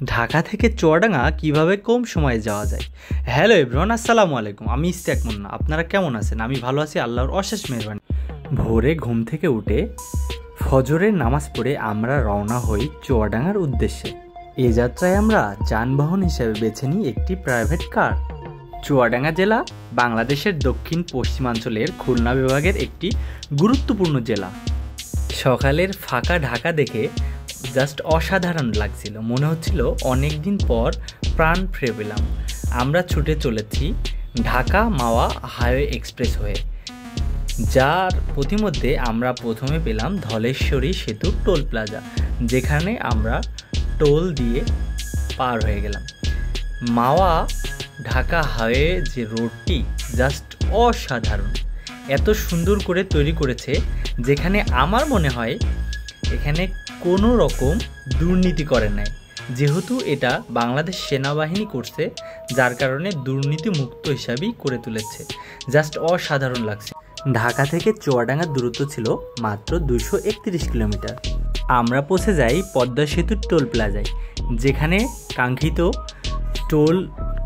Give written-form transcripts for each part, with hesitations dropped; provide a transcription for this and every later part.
ঢাকা থেকে চুয়াডাঙ্গা কিভাবে কম সময়ে যাওয়া যায়। হ্যালো এভরিওয়ান, আসসালামু আলাইকুম। আমি ইস্তেক মুন্না। আপনারা কেমন আছেন? আমি ভালো আছি, আল্লাহর অশেষ মেহেরবানি। ভোরে ঘুম থেকে উঠে ফজরের নামাজ পড়ে আমরা রওনা হই চুয়াডাঙ্গার উদ্দেশ্যে। এ যাত্রায় আমরা যানবাহন হিসেবে বেছে নিই একটি প্রাইভেট কার। চুয়াডাঙ্গা জেলা বাংলাদেশের দক্ষিণ পশ্চিমাঞ্চলের খুলনা বিভাগের একটি গুরুত্বপূর্ণ জেলা। সকালের ফাঁকা ঢাকা দেখে জাস্ট অসাধারণ লাগছিল, মনে হচ্ছিল অনেক দিন পর প্রাণ ফিরে পেলাম। আমরা ছুটে চলেছি ঢাকা মাওয়া হাইওয়ে এক্সপ্রেস হয়ে, যার পথিমধ্যে আমরা প্রথমে পেলাম ধলেশ্বরী সেতু টোল প্লাজা, যেখানে আমরা টোল দিয়ে পার হয়ে গেলাম। মাওয়া ঢাকা হাইওয়ে যে রোডটি জাস্ট অসাধারণ, এত সুন্দর করে তৈরি করেছে যেখানে আমার মনে হয় এখানে কোনো রকম দুর্নীতি করে নাই, যেহেতু এটা বাংলাদেশ সেনাবাহিনী করছে, যার কারণে দুর্নীতি মুক্ত হিসাবেই করে তুলেছে। জাস্ট অসাধারণ লাগছে। ঢাকা থেকে চুয়াডাঙ্গার দূরত্ব ছিল মাত্র 231 কিলোমিটার। আমরা পৌঁছে যাই পদ্মা সেতুর টোল প্লাজায়, যেখানে কাঙ্ক্ষিত টোল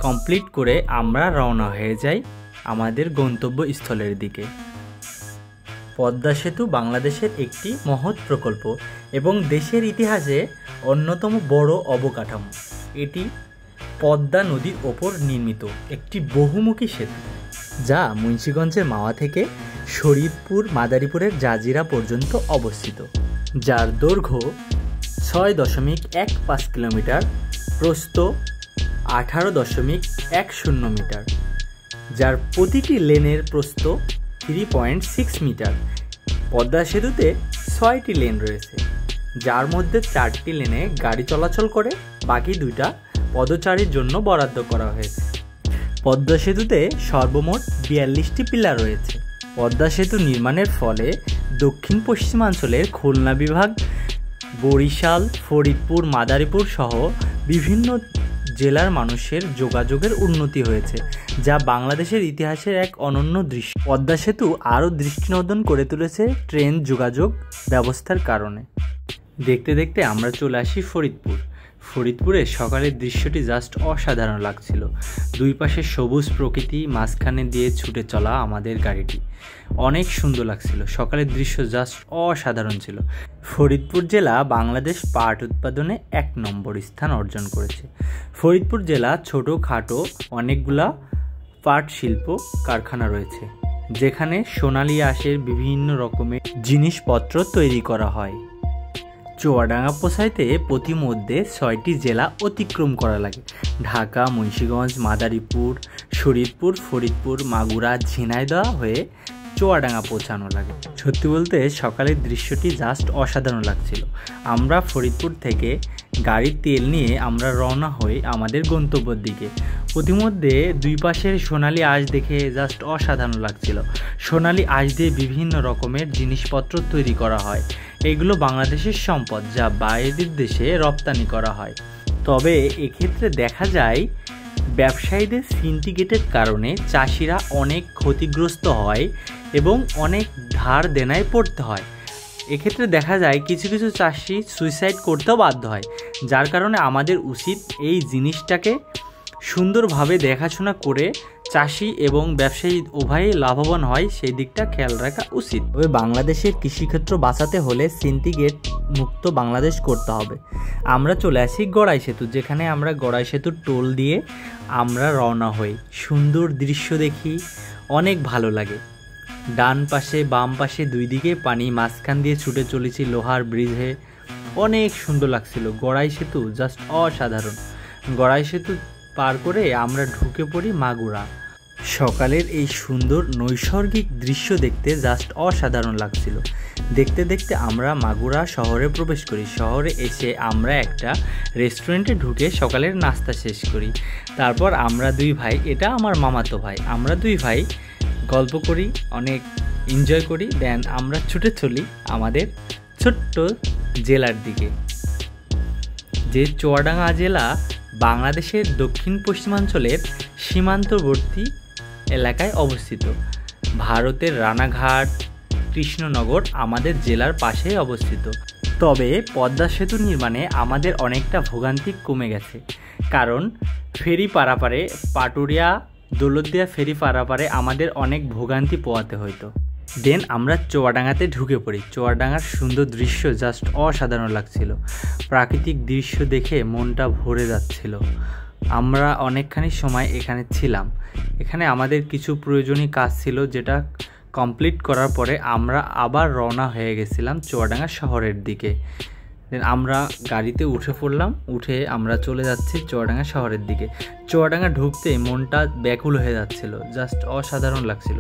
কমপ্লিট করে আমরা রওনা হয়ে যাই আমাদের গন্তব্যস্থলের দিকে। পদ্মা সেতু বাংলাদেশের একটি মহৎ প্রকল্প এবং দেশের ইতিহাসে অন্যতম বড় অবকাঠামো। এটি পদ্মা নদীর ওপর নির্মিত একটি বহুমুখী সেতু, যা মুন্সিগঞ্জের মাওয়া থেকে শরীয়তপুর মাদারীপুরের জাজিরা পর্যন্ত অবস্থিত, যার দৈর্ঘ্য 6.15 কিলোমিটার, প্রস্থ 18.10 মিটার, যার প্রতিটি লেনের প্রস্থ 3.6 মিটার। পদ্মা সেতুতে 6টি লেন রয়েছে, যার মধ্যে 4টি লেনে গাড়ি চলাচল করে, বাকি 2টা পদচারীর জন্য বরাদ্দ করা হয়েছে। পদ্মা সেতুতে সর্বমোট 42টি পিলার রয়েছে। পদ্মা সেতু নির্মাণের ফলে দক্ষিণ পশ্চিমাঞ্চলের খুলনা বিভাগ, বরিশাল, ফরিদপুর, মাদারীপুর সহ বিভিন্ন জেলার মানুষের যোগাযোগের উন্নতি হয়েছে, যা বাংলাদেশের ইতিহাসের এক অনন্য দৃশ্য। পদ্মা সেতু আরও দৃষ্টিনন্দন করে তুলেছে ট্রেন যোগাযোগ ব্যবস্থার কারণে। দেখতে দেখতে আমরা চলে আসি ফরিদপুরে সকালের দৃশ্যটি জাস্ট অসাধারণ লাগছিল। দুই পাশে সবুজ প্রকৃতি, মাঝখানে দিয়ে ছুটে চলা আমাদের গাড়িটি অনেক সুন্দর লাগছিল। সকালের দৃশ্য জাস্ট অসাধারণ ছিল। ফরিদপুর জেলা বাংলাদেশ পাট উৎপাদনে 1 নম্বর স্থান অর্জন করেছে। ফরিদপুর জেলা ছোটোখাটো অনেকগুলা পাট শিল্প কারখানা রয়েছে, যেখানে সোনালী আঁশের বিভিন্ন রকমের জিনিসপত্র তৈরি করা হয়। চুয়াডাঙ্গা পৌঁছাইতে প্রতিমধ্যে 6টি জেলা অতিক্রম করা লাগে: ঢাকা, মুন্সিগঞ্জ, মাদারীপুর, শরীয়তপুর, ফরিদপুর, মাগুরা, ঝিনাইদহ হয়ে চুয়াডাঙ্গা পৌঁছানো লাগে। সত্যি বলতে সকালের দৃশ্যটি জাস্ট অসাধারণ লাগছিল। আমরা ফরিদপুর থেকে গাড়ির তেল নিয়ে আমরা রওনা হই আমাদের গন্তব্যের দিকে। প্রতিমধ্যে দুই পাশের সোনালী আঁশ দেখে জাস্ট অসাধারণ লাগছিল। সোনালী আঁশ দিয়ে বিভিন্ন রকমের জিনিসপত্র তৈরি করা হয়। এগুলো বাংলাদেশের সম্পদ, যা বাইরের দেশে রপ্তানি করা হয়। তবে এক্ষেত্রে দেখা যায় ব্যবসায়ীদের সিন্ডিকেটের কারণে চাষিরা অনেক ক্ষতিগ্রস্ত হয় এবং অনেক ধার দেনায় পড়তে হয়। এক্ষেত্রে দেখা যায় কিছু কিছু চাষি সুইসাইড করতেও বাধ্য হয়, যার কারণে আমাদের উচিত এই জিনিসটাকে সুন্দরভাবে দেখাশোনা করে চাষি এবং ব্যবসায়ী উভয়ই লাভবান হয় সেই দিকটা খেয়াল রাখা উচিত। তবে বাংলাদেশের কৃষিক্ষেত্র বাঁচাতে হলে সিন্ডিকেট মুক্ত বাংলাদেশ করতে হবে। আমরা চলে আসি গড়াই সেতু, যেখানে আমরা গড়াই সেতুর টোল দিয়ে আমরা রওনা হই। সুন্দর দৃশ্য দেখি, অনেক ভালো লাগে। ডান পাশে বাম পাশে দুই দিকে পানি, মাঝখান দিয়ে ছুটে চলেছি লোহার ব্রিজে, অনেক সুন্দর লাগছিল। গড়াই সেতু জাস্ট অসাধারণ। গড়াই সেতু পার করে আমরা ঢুকে পড়ি মাগুরা। সকালের এই সুন্দর নৈসর্গিক দৃশ্য দেখতে জাস্ট অসাধারণ লাগছিল। দেখতে দেখতে আমরা মাগুরা শহরে প্রবেশ করি। শহরে এসে আমরা একটা রেস্টুরেন্টে ঢুকে সকালের নাস্তা শেষ করি। তারপর আমরা দুই ভাই, এটা আমার মামাতো ভাই, আমরা দুই ভাই গল্প করি, অনেক এনজয় করি। দেন আমরা ছুটে চলি আমাদের ছোট্ট জেলার দিকে। যে চুয়াডাঙ্গা জেলা বাংলাদেশের দক্ষিণ পশ্চিমাঞ্চলের সীমান্তবর্তী এলাকায় অবস্থিত। ভারতের রানাঘাট, কৃষ্ণনগর আমাদের জেলার পাশেই অবস্থিত। তবে পদ্মা সেতু নির্মাণে আমাদের অনেকটা ভোগান্তি কমে গেছে, কারণ ফেরি পারাপারে পাটুরিয়া দৌলতদিয়া ফেরি পারাপারে আমাদের অনেক ভোগান্তি পোহাতে হতো। দেন আমরা চুয়াডাঙ্গাতে ঢুকে পড়ি। চুয়াডাঙ্গার সুন্দর দৃশ্য জাস্ট অসাধারণ লাগছিল। প্রাকৃতিক দৃশ্য দেখে মনটা ভরে যাচ্ছিল। আমরা অনেকখানি সময় এখানে ছিলাম। এখানে আমাদের কিছু প্রয়োজনীয় কাজ ছিল, যেটা কমপ্লিট করার পরে আমরা আবার রওনা হয়ে গেছিলাম চুয়াডাঙ্গা শহরের দিকে। দেন আমরা গাড়িতে উঠে পড়লাম, উঠে আমরা চলে যাচ্ছি চুয়াডাঙ্গা শহরের দিকে। চুয়াডাঙ্গা ঢুকতে মনটা ব্যাকুল হয়ে যাচ্ছিল, জাস্ট অসাধারণ লাগছিল।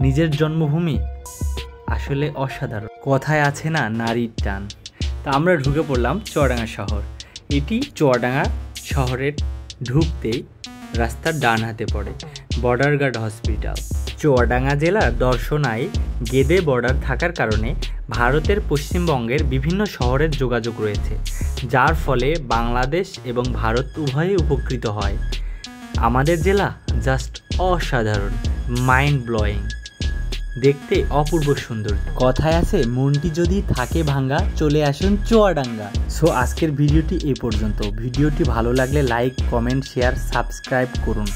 নিজের জন্মভূমি আসলে অসাধারণ। কথায় আছে না, নারীর টান। তা আমরা ঢুকে পড়লাম চুয়াডাঙ্গা শহর। এটি চুয়াডাঙ্গা শহরের ঢুকতেই রাস্তার ডান হাতে পড়ে বর্ডার গার্ড হসপিটাল। চুয়াডাঙ্গা জেলার দর্শনায় গেদে বর্ডার থাকার কারণে ভারতের পশ্চিমবঙ্গের বিভিন্ন শহরের যোগাযোগ রয়েছে, যার ফলে বাংলাদেশ এবং ভারত উভয়ই উপকৃত হয়। আমাদের জেলা জাস্ট অসাধারণ, মাইন্ড ব্লোয়িং, দেখতে অপূর্ব সুন্দর। কথায় আছে, মনটি যদি থাকে ভাঙ্গা, চলে আসুন চুয়াডাঙ্গা। সো আজকের ভিডিওটি এই পর্যন্ত। ভিডিওটি ভালো লাগলে লাইক, কমেন্ট, শেয়ার, সাবস্ক্রাইব করুন।